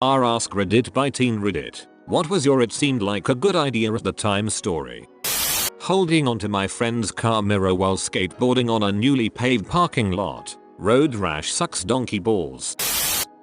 Our AskReddit by Teen Reddit. What was your "it seemed like a good idea at the time" story? Holding onto my friend's car mirror while skateboarding on a newly paved parking lot. Road rash sucks donkey balls.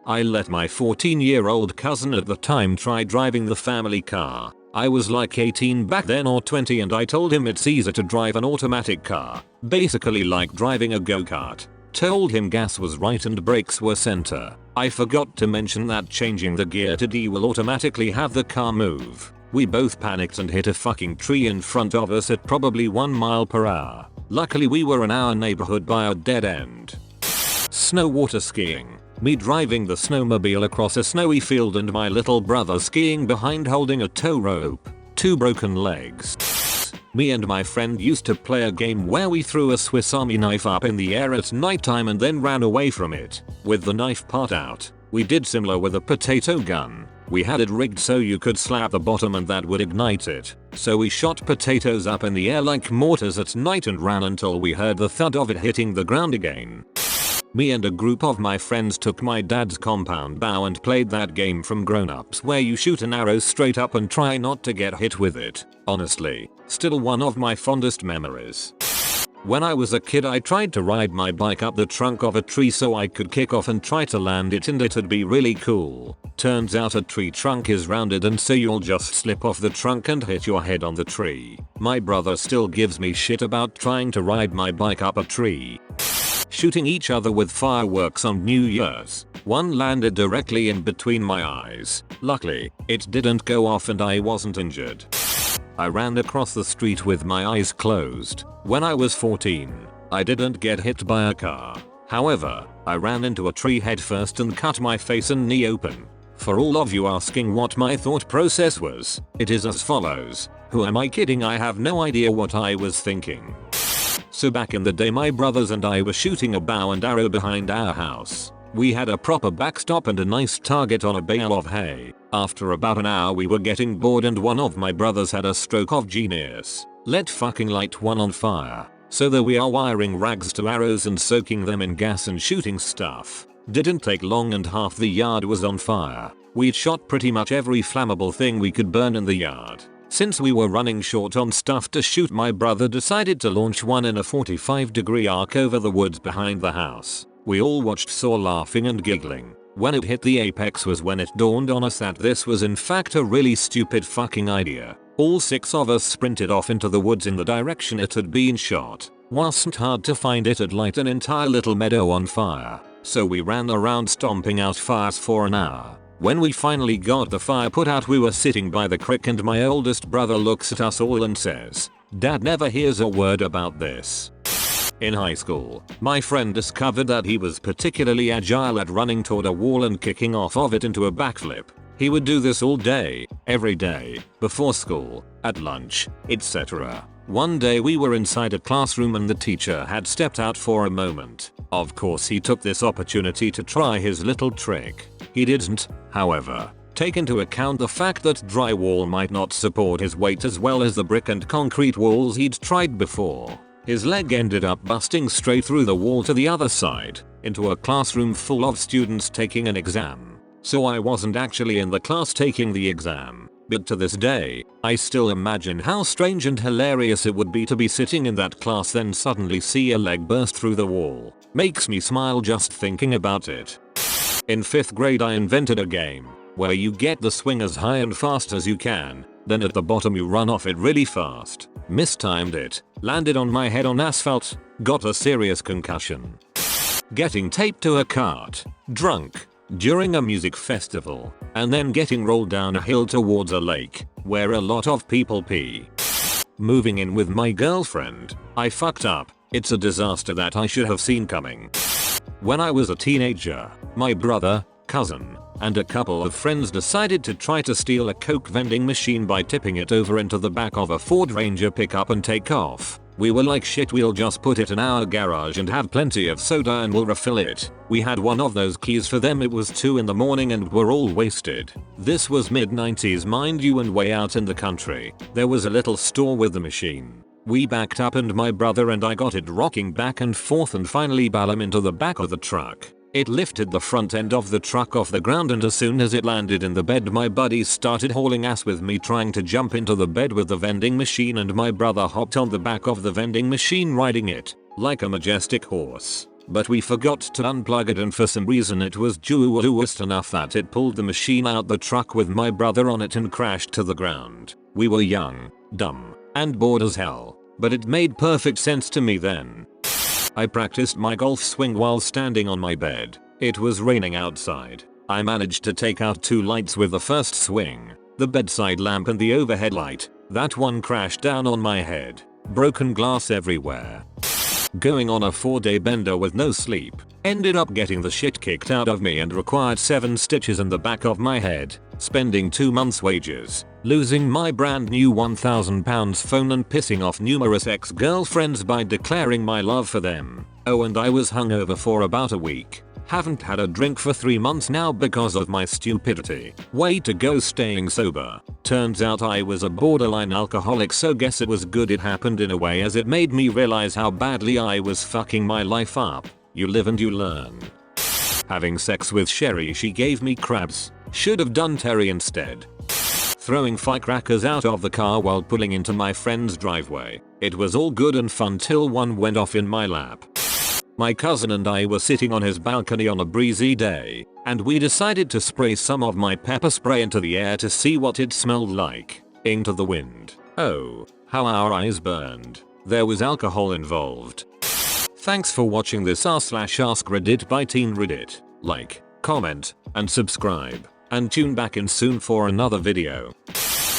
I let my 14-year-old cousin at the time try driving the family car. I was like 18 back then or 20, and I told him it's easier to drive an automatic car. Basically like driving a go-kart. Told him gas was right and brakes were center. I forgot to mention that changing the gear to D will automatically have the car move. We both panicked and hit a fucking tree in front of us at probably 1 mile per hour. Luckily we were in our neighborhood by a dead end. Snow water skiing. Me driving the snowmobile across a snowy field and my little brother skiing behind holding a tow rope. 2 broken legs. Me and my friend used to play a game where we threw a Swiss Army knife up in the air at nighttime and then ran away from it, with the knife part out. We did similar with a potato gun. We had it rigged so you could slap the bottom and that would ignite it. So we shot potatoes up in the air like mortars at night and ran until we heard the thud of it hitting the ground again. Me and a group of my friends took my dad's compound bow and played that game from Grown-Ups where you shoot an arrow straight up and try not to get hit with it. Honestly, still one of my fondest memories. When I was a kid I tried to ride my bike up the trunk of a tree so I could kick off and try to land it, and it'd be really cool. Turns out a tree trunk is rounded and so you'll just slip off the trunk and hit your head on the tree. My brother still gives me shit about trying to ride my bike up a tree. Shooting each other with fireworks on New Year's. One landed directly in between my eyes. Luckily, it didn't go off and I wasn't injured. I ran across the street with my eyes closed. When I was 14, I didn't get hit by a car. However, I ran into a tree headfirst and cut my face and knee open. For all of you asking what my thought process was, it is as follows. Who am I kidding? I have no idea what I was thinking. So back in the day my brothers and I were shooting a bow and arrow behind our house. We had a proper backstop and a nice target on a bale of hay. After about an hour we were getting bored and one of my brothers had a stroke of genius. Let fucking light one on fire. So there we are wiring rags to arrows and soaking them in gas and shooting stuff. Didn't take long and half the yard was on fire. We'd shot pretty much every flammable thing we could burn in the yard. Since we were running short on stuff to shoot, my brother decided to launch one in a 45-degree arc over the woods behind the house. We all watched, saw laughing and giggling. When it hit the apex was when it dawned on us that this was in fact a really stupid fucking idea. All 6 of us sprinted off into the woods in the direction it had been shot. Wasn't hard to find, it had lit an entire little meadow on fire. So we ran around stomping out fires for an hour. When we finally got the fire put out we were sitting by the creek and my oldest brother looks at us all and says, "Dad never hears a word about this." In high school, my friend discovered that he was particularly agile at running toward a wall and kicking off of it into a backflip. He would do this all day, every day, before school, at lunch, etc. One day we were inside a classroom and the teacher had stepped out for a moment. Of course he took this opportunity to try his little trick. He didn't, however, take into account the fact that drywall might not support his weight as well as the brick and concrete walls he'd tried before. His leg ended up busting straight through the wall to the other side, into a classroom full of students taking an exam. So I wasn't actually in the class taking the exam, but to this day, I still imagine how strange and hilarious it would be to be sitting in that class then suddenly see a leg burst through the wall. Makes me smile just thinking about it. In 5th grade I invented a game where you get the swing as high and fast as you can, then at the bottom you run off it really fast. Mistimed it, landed on my head on asphalt, got a serious concussion. Getting taped to a cart, drunk, during a music festival, and then getting rolled down a hill towards a lake, where a lot of people pee. Moving in with my girlfriend, I fucked up. It's a disaster that I should have seen coming. When I was a teenager, my brother, cousin, and a couple of friends decided to try to steal a Coke vending machine by tipping it over into the back of a Ford Ranger pickup and take off. We were like, shit, we'll just put it in our garage and have plenty of soda and we'll refill it. We had one of those keys for them. It was 2 in the morning and we're all wasted. This was mid-90s mind you and way out in the country. There was a little store with the machine. We backed up and my brother and I got it rocking back and forth and finally balled him into the back of the truck. It lifted the front end of the truck off the ground, and as soon as it landed in the bed, my buddies started hauling ass with me trying to jump into the bed with the vending machine, and my brother hopped on the back of the vending machine riding it like a majestic horse. But we forgot to unplug it, and for some reason it was just enough that it pulled the machine out the truck with my brother on it and crashed to the ground. We were young, dumb, and bored as hell, but it made perfect sense to me then. I practiced my golf swing while standing on my bed. It was raining outside. I managed to take out 2 lights with the first swing, the bedside lamp and the overhead light. That one crashed down on my head. Broken glass everywhere. Going on a 4-day bender with no sleep. Ended up getting the shit kicked out of me and required 7 stitches in the back of my head. Spending 2 months' wages. Losing my brand new £1,000 phone and pissing off numerous ex-girlfriends by declaring my love for them. Oh, and I was hungover for about a week. Haven't had a drink for 3 months now because of my stupidity. Way to go staying sober. Turns out I was a borderline alcoholic, so guess it was good it happened in a way, as it made me realize how badly I was fucking my life up. You live and you learn. Having sex with Sherry, she gave me crabs. Should have done Terry instead. Throwing firecrackers out of the car while pulling into my friend's driveway. It was all good and fun till one went off in my lap. My cousin and I were sitting on his balcony on a breezy day, and we decided to spray some of my pepper spray into the air to see what it smelled like. Into the wind. Oh, how our eyes burned. There was alcohol involved. Thanks for watching this r/AskReddit by Teen Reddit. Like, comment, and subscribe. And tune back in soon for another video.